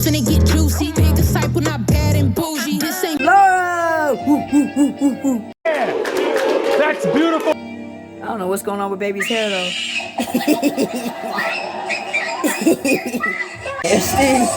And it get juicy. Big disciple, not bad and bougie. This ain't Laura! Yeah, that's beautiful. I don't know what's going on with baby's hair though. Steve.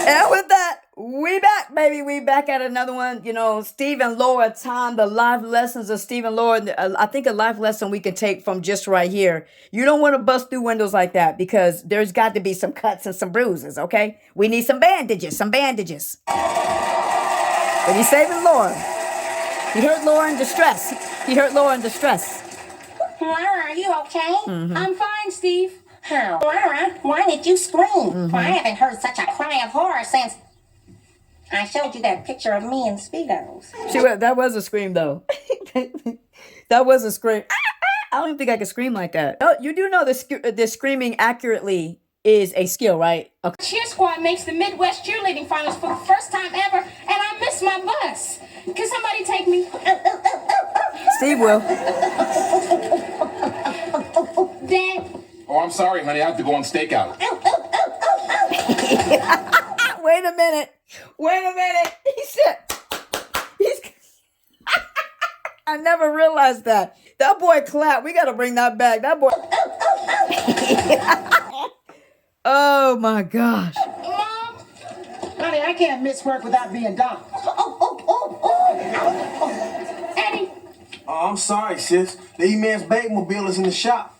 And with that, we back, baby. We back at another one. You know, Steve and Laura time, the life lessons of Steve and Laura. I think a life lesson we can take from just right here. You don't want to bust through windows like that because there's got to be some cuts and some bruises, okay? We need some bandages, But he's saving Laura. He hurt Laura in distress. Laura, are you okay? I'm fine, Steve. How? Laura, why did you scream? I haven't heard such a cry of horror since I showed you that picture of me in Speedos. That was a scream, though. That was a scream. I don't even think I could scream like that. Oh, you do know the screaming accurately is a skill, right? Okay. Cheer squad makes the Midwest cheerleading finals for the first time ever, and I missed my bus. Can somebody take me? Steve will. Dad. Oh, I'm sorry, honey. I have to go on stakeout. Wait a minute. He said, I never realized that. That boy clapped. We got to bring that back. That boy. Oh, my gosh. Mom. Honey, I can't miss work without being done. Eddie. Oh, I'm sorry, sis. The E-Man's Bankmobile is in the shop.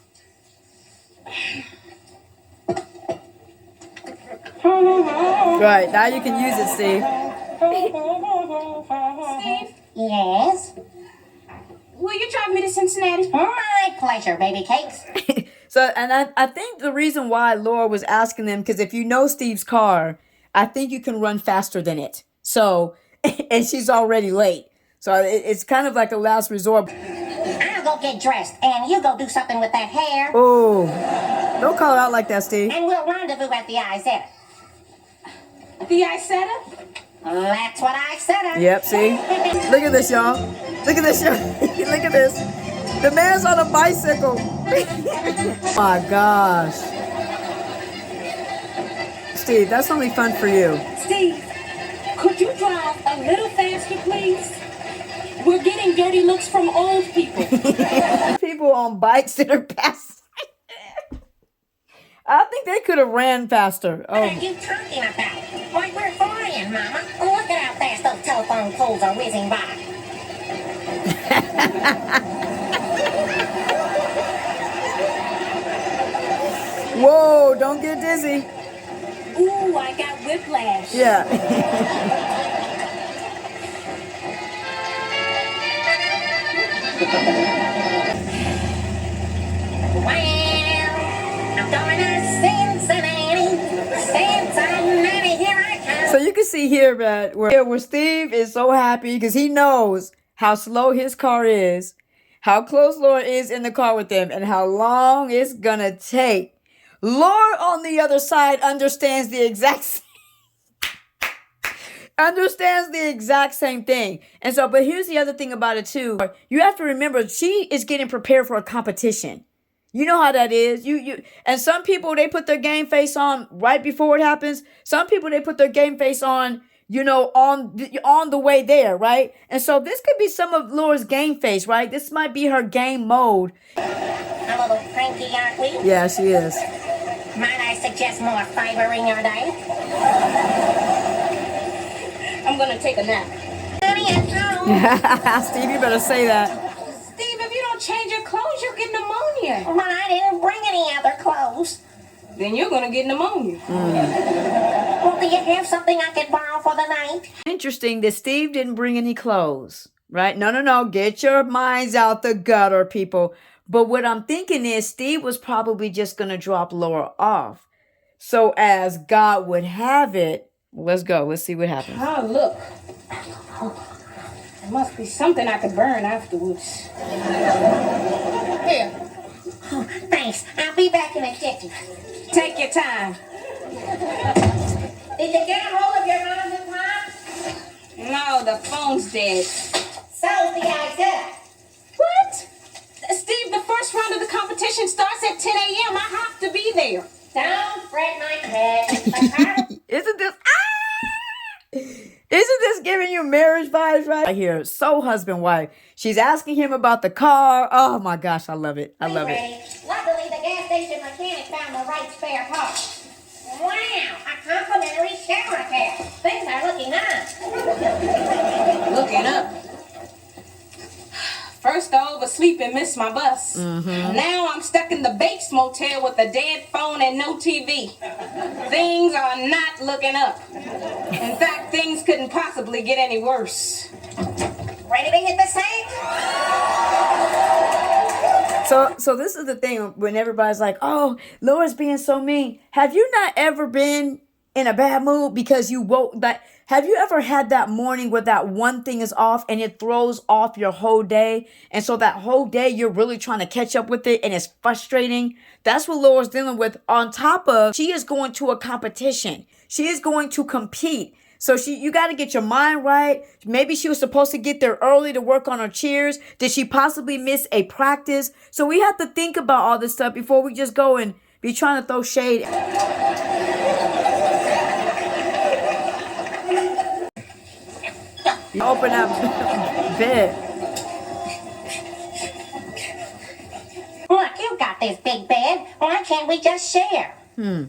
Right, now you can use it, Steve. Steve, Yes? will you drive me to Cincinnati? My pleasure, baby cakes. So, and I think the reason why Laura was asking them, because if you know Steve's car, I think you can run faster than it. So, and she's already late. So it's kind of like a last resort. I'll go get dressed, and you go do something with that hair. Oh, don't call it out like that, Steve. And we'll rendezvous at the Izetta. The Isetta? That's what I said. Yep, see? Look at this, y'all. Look at this. The man's on a bicycle. My gosh. Steve, that's only fun for you. Steve, could you drive a little faster, please? We're getting dirty looks from old people. People on bikes that are passing. I think they could have ran faster. What are you talking about? Like we're flying, Mama. Look at how fast those telephone poles are whizzing by. Whoa, don't get dizzy. Ooh, I got whiplash. Yeah. Well, I'm going to Cincinnati. Cincinnati, here I come. So you can see here that where Steve is so happy because he knows how slow his car is, how close Laura is in the car with him, and how long it's gonna take. Laura on the other side understands the exact same thing. And so, but here's the other thing about it too. You have to remember she is getting prepared for a competition. You know how that is. And some people, they put their game face on right before it happens. Some people, they put their game face on, on the way there, right? And so this could be some of Laura's game face, right? This might be her game mode. A little cranky, aren't we? Yeah, she is. Might I suggest more fiber in your diet? I'm going to take a nap. Honey, at home. Steve, you better say that. Steve, if you don't change your clothes, you'll get pneumonia. But I didn't bring any other clothes. Then you're going to get pneumonia. Well, do you have something I can borrow for the night? Interesting that Steve didn't bring any clothes, right? No. Get your minds out the gutter, people. But what I'm thinking is Steve was probably just going to drop Laura off. So as God would have it, let's go. Let's see what happens. Oh, look. There must be something I could burn afterwards. Here. Oh, thanks. I'll be back in a jiffy. Take your time. Did you get a hold of your mom and pop? No, the phone's dead. So's the Izetta. What? Steve, the first round of the competition starts at 10 a.m. I have to be there. Don't fret my head. Isn't this Isn't this giving you marriage vibes right here? So husband wife. She's asking him about the car. Oh my gosh, I love it. I love it. Luckily, the gas station mechanic found the right spare part. Wow, a complimentary shower cap. Things are looking up. Looking up. First I oversleep and miss my bus. Now I'm stuck in the Bates motel with a dead phone and no TV. Things are not looking up. In fact, things couldn't possibly get any worse. Ready to hit the safe? So this is the thing when everybody's like, oh, Laura's being so mean. Have you not ever been in a bad mood because you woke that? Have you ever had that morning where that one thing is off and it throws off your whole day? And so that whole day you're really trying to catch up with it and it's frustrating. That's what Laura's dealing with. On top of, she is going to a competition. She is going to compete. So you got to get your mind right. Maybe she was supposed to get there early to work on her cheers. Did she possibly miss a practice? So we have to think about all this stuff before we just go and be trying to throw shade. Open up bed. Look, you got this big bed. Why can't we just share? Forget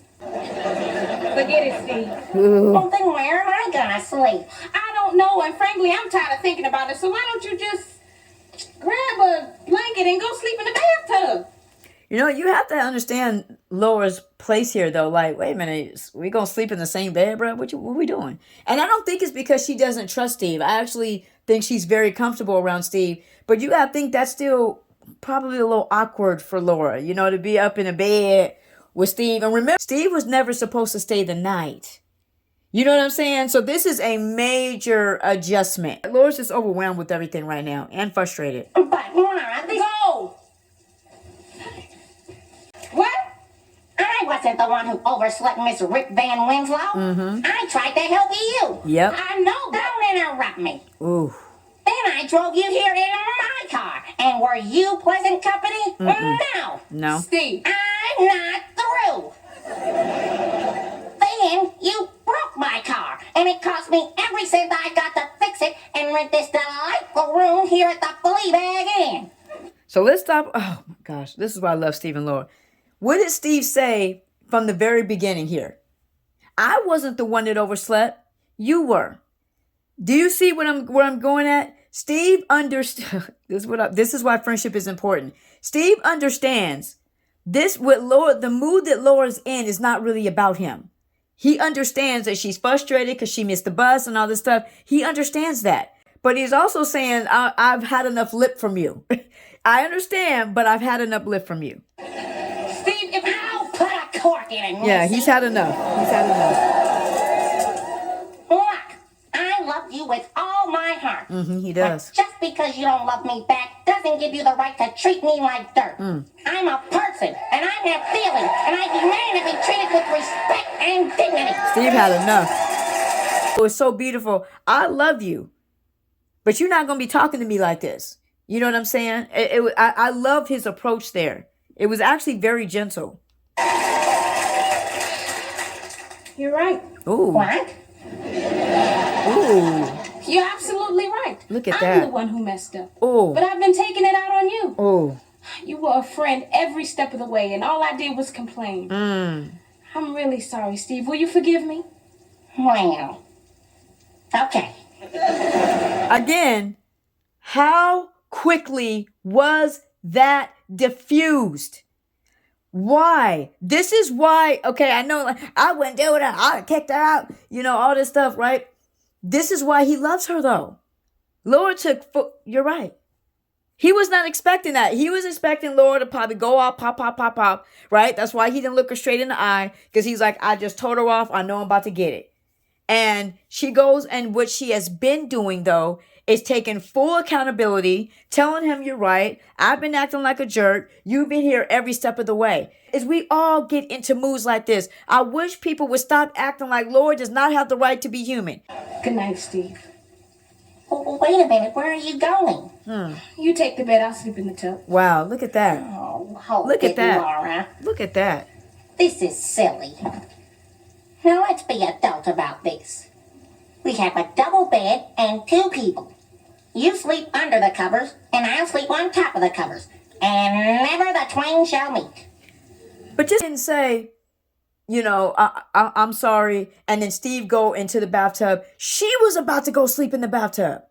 it, Steve. Well, then where am I gonna sleep? I don't know, and frankly, I'm tired of thinking about it, so why don't you just grab a blanket and go sleep in the bathtub? You know, you have to understand Laura's place here, though. Like, wait a minute, we gonna sleep in the same bed, bro? What we doing? And I don't think it's because she doesn't trust Steve. I actually think she's very comfortable around Steve. But you gotta think that's still probably a little awkward for Laura, you know, to be up in a bed with Steve. And remember, Steve was never supposed to stay the night. You know what I'm saying? So this is a major adjustment. Laura's just overwhelmed with everything right now and frustrated. But Laura, Go! What? I wasn't the one who overslept Miss Rip Van Winslow. I tried to help you. Yep. I know. Don't interrupt me. Ooh. Then I drove you here in my car. And were you pleasant company? No. No. Steve. I'm not through. Then you broke my car. And it cost me every cent I got to fix it and rent this delightful room here at the Fleabag Inn. So let's stop. Oh my gosh. This is why I love Steve and Laura. What did Steve say from the very beginning here? I wasn't the one that overslept. You were. Do you see where I'm going at? Steve understood. This is why friendship is important. Steve understands this with Laura. The mood that Laura's in is not really about him. He understands that she's frustrated because she missed the bus and all this stuff. He understands that. But he's also saying, I've had enough lip from you. I understand, but I've had enough lip from you. Steve, if I'll put a cork in it. Yeah, he's had enough. He's had enough. Look, I love you with all my heart. He does. But just because you don't love me back doesn't give you the right to treat me like dirt. I'm a person, and I have feelings, and I demand to be treated with respect and dignity. Steve had enough. It was so beautiful. I love you, but you're not going to be talking to me like this. You know what I'm saying? I love his approach there. It was actually very gentle. You're right. Ooh. What? Ooh. You're absolutely right. Look at I'm that. the one who messed up. Ooh. But I've been taking it out on you. Ooh. You were a friend every step of the way, and all I did was complain. I'm really sorry, Steve. Will you forgive me? Well, okay. Again, how quickly was that diffused? Why? This is why, okay, I know, like, I wouldn't do it, I kicked her out, you know, all this stuff, right? This is why he loves her, though. Laura you're right. He was not expecting that. He was expecting Laura to probably go off, pop, right? That's why he didn't look her straight in the eye, because he's like, I just told her off, I know I'm about to get it. And she goes, and what she has been doing, though, is taking full accountability, telling him you're right. I've been acting like a jerk. You've been here every step of the way. As we all get into moods like this, I wish people would stop acting like Laura does not have the right to be human. Good night, Steve. Oh, wait a minute. Where are you going? You take the bed. I'll sleep in the tub. Wow, look at that. Oh, hold Look it, at that. Laura. Look at that. This is silly. Now let's be adult about this. We have a double bed and 2 people. You sleep under the covers, and I'll sleep on top of the covers. And never the twain shall meet. But just didn't say, I'm sorry. And then Steve go into the bathtub. She was about to go sleep in the bathtub.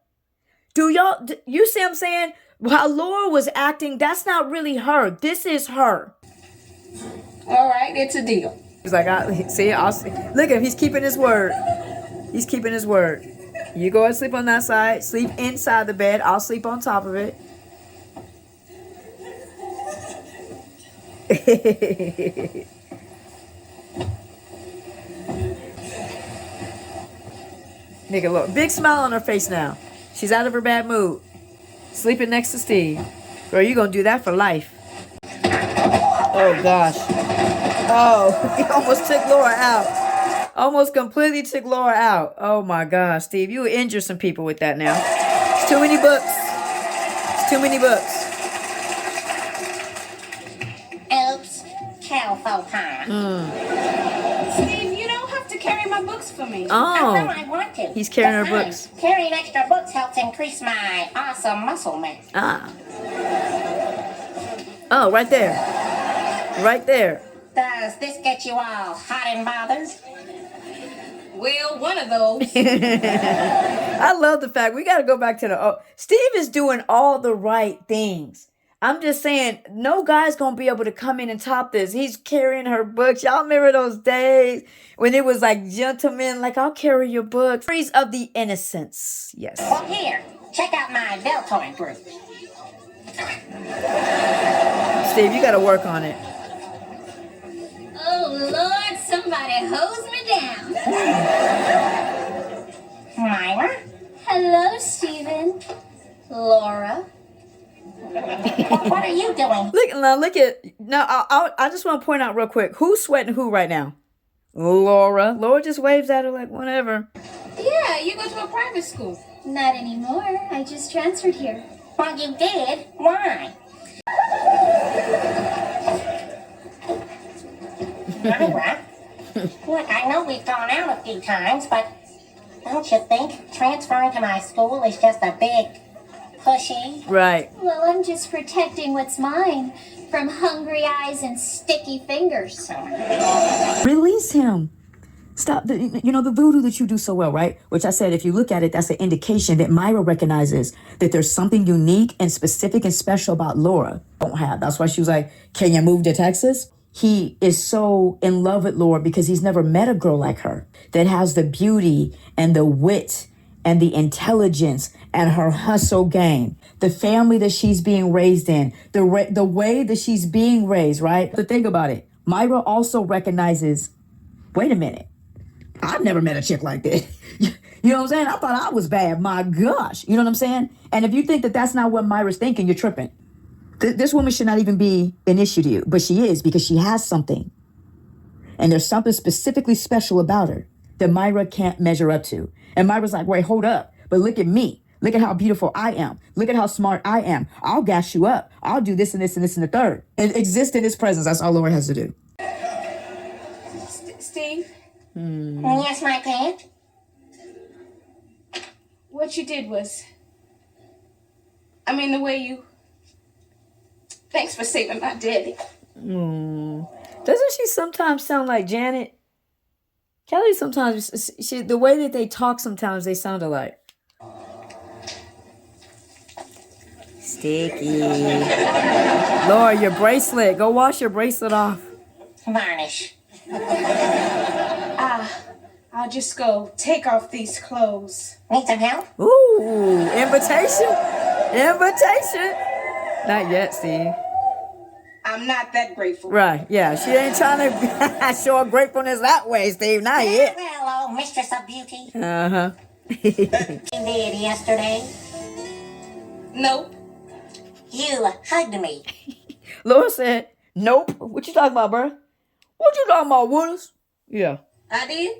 You see what I'm saying? How Laura was acting, that's not really her. This is her. All right, it's a deal. He's like, I'll see. Look at him. He's keeping his word. He's keeping his word. You go and sleep on that side. Sleep inside the bed. I'll sleep on top of it. Nigga, look. Big smile on her face now. She's out of her bad mood. Sleeping next to Steve. Girl, you gonna do that for life. Oh, gosh. Oh, he almost took Laura out. Almost completely took Laura out. Oh, my gosh, Steve. You injure some people with that now. It's too many books. It's too many books. Oops. Cow faux pas. Steve, you don't have to carry my books for me. Oh. Well, I want to. He's carrying her Besides, books. Carrying extra books helps increase my awesome muscle mass. Ah. Oh, right there. Right there. Does this get you all hot and bothered? Well, one of those. I love the fact we got to go back to Steve is doing all the right things. I'm just saying, no guy's going to be able to come in and top this. He's carrying her books. Y'all remember those days when it was like gentlemen, like, I'll carry your books. Stories of the innocence. Yes. Well, here, check out my deltoid group. Steve, you got to work on it. Oh, Lord, somebody hose me down. Myra? Hello, Stephen. Laura. What are you doing? I just want to point out real quick. Who's sweating who right now? Laura. Laura just waves at her like, whatever. Yeah, you go to a private school. Not anymore. I just transferred here. Well, you did. Why? Myra, look, I know we've gone out a few times, but don't you think transferring to my school is just a big pushy? Right. Well, I'm just protecting what's mine from hungry eyes and sticky fingers. Release him. Stop. The voodoo that you do so well, right? Which I said, if you look at it, that's an indication that Myra recognizes that there's something unique and specific and special about Laura. Don't have. That's why she was like, can you move to Texas? He is so in love with Laura because he's never met a girl like her that has the beauty and the wit and the intelligence and her hustle game, the family that she's being raised in, the way that she's being raised, right? But think about it. Myra also recognizes, wait a minute, I've never met a chick like this. You know what I'm saying? I thought I was bad. My gosh. You know what I'm saying? And if you think that that's not what Myra's thinking, you're tripping. This woman should not even be an issue to you, but she is because she has something. And there's something specifically special about her that Myra can't measure up to. And Myra's like, wait, hold up. But look at me. Look at how beautiful I am. Look at how smart I am. I'll gas you up. I'll do this and this and this and the third. And exist in his presence. That's all Laura has to do. Steve? Yes, my pet? What you did was... the way you... Thanks for saving my daddy. Doesn't she sometimes sound like Janet? Kelly sometimes, the way that they talk sometimes, they sound alike. Sticky. Laura, your bracelet. Go wash your bracelet off. Varnish. I'll just go take off these clothes. Need some help? Ooh, invitation. Invitation. Not yet, Steve. I'm not that grateful. Right, yeah. She ain't trying to show her gratefulness that way, Steve. Not yet. Hello, mistress of beauty. Uh-huh. You did yesterday. Nope. You hugged me. Laura said, nope. What you talking about, bruh? What you talking about, Willis? Yeah. I did?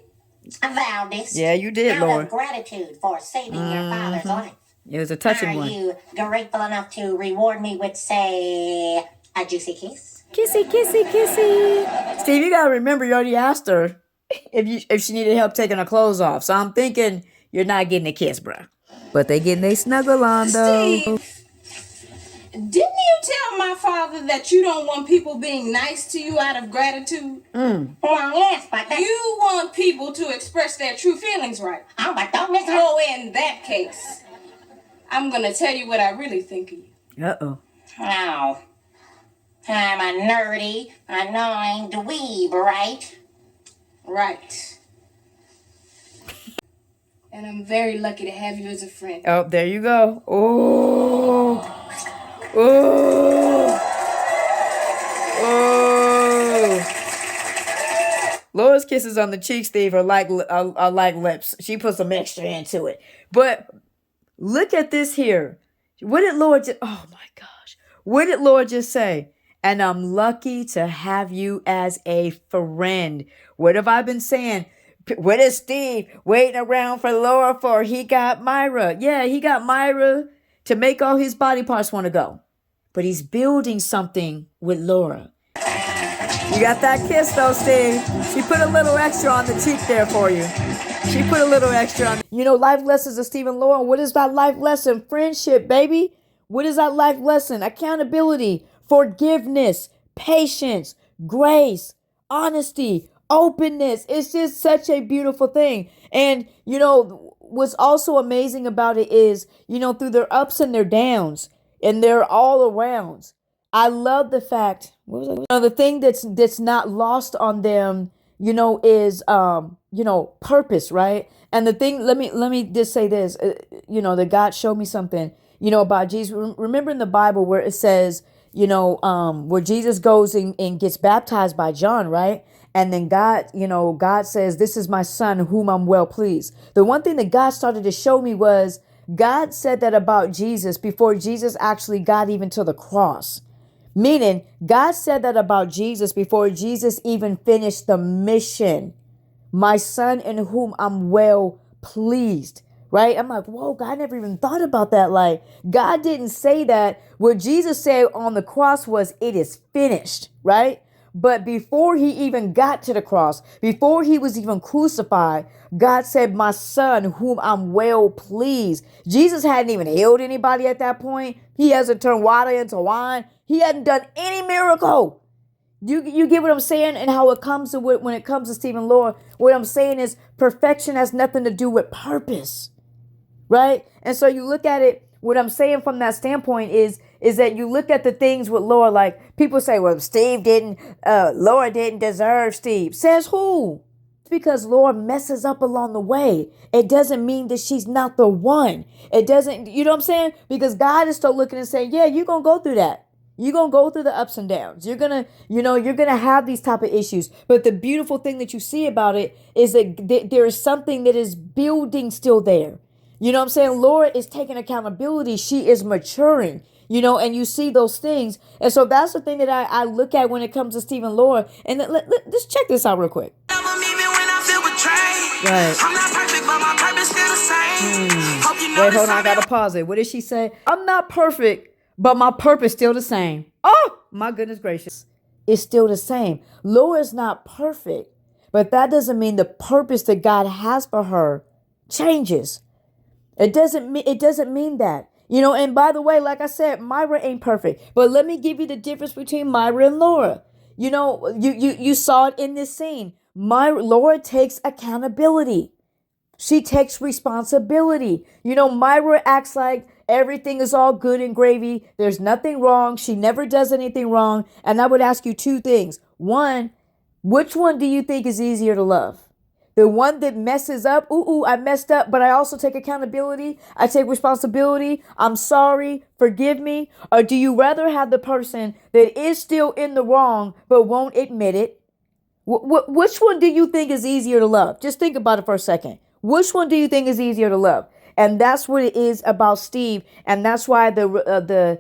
I vowed this. Yeah, you did, out Laura. of gratitude for saving your father's life. It was a touching Are one. you grateful enough to reward me with, say, a juicy kiss? Kissy, kissy, kissy. Steve, you gotta remember you already asked her if she needed help taking her clothes off. So I'm thinking you're not getting a kiss, bruh. But they getting they snuggle on though. Steve, didn't you tell my father that you don't want people being nice to you out of gratitude? Well, yes, but that... You want people to express their true feelings, right? Oh, but don't miss her. Oh, in that case, I'm gonna tell you what I really think of you. Uh-oh. Oh. I'm a nerdy, annoying dweeb, right? Right. And I'm very lucky to have you as a friend. Oh, there you go. Oh. Oh. Oh. Laura's kisses on the cheek, Steve, are like lips. She put some extra into it. But look at this here. What did Laura just... Oh, my gosh. What did Laura just say? And I'm lucky to have you as a friend. What have I been saying? What is Steve waiting around for Laura for? He got Myra. Yeah, he got Myra to make all his body parts want to go. But he's building something with Laura. You got that kiss though, Steve. She put a little extra on the cheek there for you. She put a little extra on. You know, life lessons of Steve and Laura. What is that life lesson? Friendship, baby. What is that life lesson? Accountability, forgiveness, patience, grace, honesty, openness. It's just such a beautiful thing. And, you know, what's also amazing about it is, you know, through their ups and their downs and their all arounds, I love the fact, the thing that's not lost on them, you know, is, you know, purpose, right? And the thing, let me just say this, you know, that God showed me something, you know, about Jesus. Remember in the Bible where it says, you know, where Jesus goes and gets baptized by John, right? And then God, you know, God says, this is my son whom I'm well pleased. The one thing that God started to show me was God said that about Jesus before Jesus actually got even to the cross. Meaning, God said that about Jesus before Jesus even finished the mission. My son in whom I'm well pleased, right? I'm like, whoa, God, I never even thought about that. Like, God didn't say that. What Jesus said on the cross was, it is finished, right? But before he even got to the cross, before he was even crucified, God said, my son whom I'm well pleased. Jesus hadn't even healed anybody at that point. He hasn't turned water into wine. He hadn't done any miracle. You get what I'm saying? And how it comes to when it comes to Stephen Laura, what I'm saying is perfection has nothing to do with purpose, right? And so you look at it, what I'm saying from that standpoint is that you look at the things with Laura, like people say, well, Laura didn't deserve Steve. Says who? It's because Laura messes up along the way. It doesn't mean that she's not the one. It doesn't, you know what I'm saying? Because God is still looking and saying, yeah, you're going to go through that. You're going to go through the ups and downs. You're going to have these type of issues. But the beautiful thing that you see about it is that there is something that is building still there. You know what I'm saying? Laura is taking accountability. She is maturing, you know, and you see those things. And so that's the thing that I look at when it comes to Stephen Laura. And let's check this out real quick. Right. I'm not perfect, but my purpose still the same. Wait, hold on. I got to pause it. What did she say? I'm not perfect, but my purpose still the same. Oh, my goodness gracious. It's still the same. Laura's not perfect, but that doesn't mean the purpose that God has for her changes. It doesn't mean that. You know, and by the way, like I said, Myra ain't perfect. But let me give you the difference between Myra and Laura. You know, you saw it in this scene. Laura takes accountability. She takes responsibility. You know, Myra acts like everything is all good and gravy. There's nothing wrong. She never does anything wrong. And I would ask you two things. One, which one do you think is easier to love? The one that messes up, I messed up, but I also take accountability. I take responsibility. I'm sorry. Forgive me. Or do you rather have the person that is still in the wrong, but won't admit it? Which one do you think is easier to love? Just think about it for a second. Which one do you think is easier to love? And that's what it is about Steve. And that's why the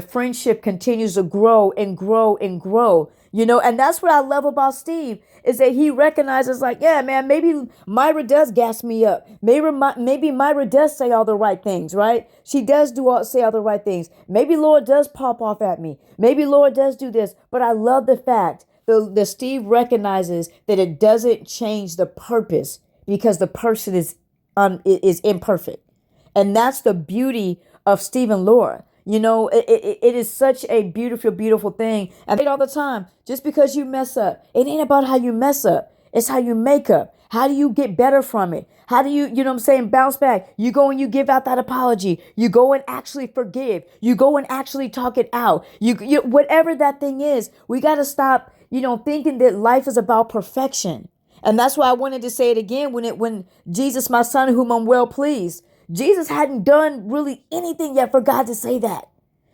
friendship continues to grow and grow and grow. And that's what I love about Steve is that he recognizes like, yeah, man, maybe Myra does gas me up. Maybe Myra does say all the right things, right? She does say all the right things. Maybe Laura does pop off at me. Maybe Laura does do this. But I love the fact that Steve recognizes that it doesn't change the purpose because the person is imperfect. And that's the beauty of Steve and Laura. It is such a beautiful, beautiful thing. And all the time, just because you mess up, it ain't about how you mess up. It's how you make up. How do you get better from it? How do you, bounce back? You go and you give out that apology. You go and actually forgive. You go and actually talk it out. You whatever that thing is, we got to stop, thinking that life is about perfection. And that's why I wanted to say it again when Jesus, my son, whom I'm well pleased. Jesus hadn't done really anything yet for God to say that.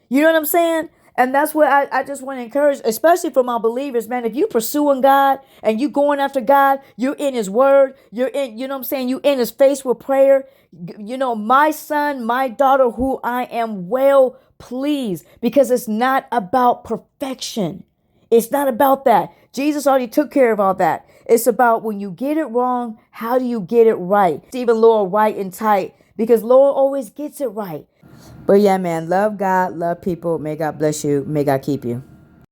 You know what I'm saying? And that's what I just want to encourage, especially for my believers, man. If you pursuing God and you going after God, you're in his word, you're in, you in his face with prayer. My son, my daughter, who I am well pleased, because it's not about perfection. It's not about that. Jesus already took care of all that. It's about when you get it wrong, how do you get it right? Even Laura right and tight, because Laura always gets it right. But yeah, man, love God, love people. May God bless you. May God keep you.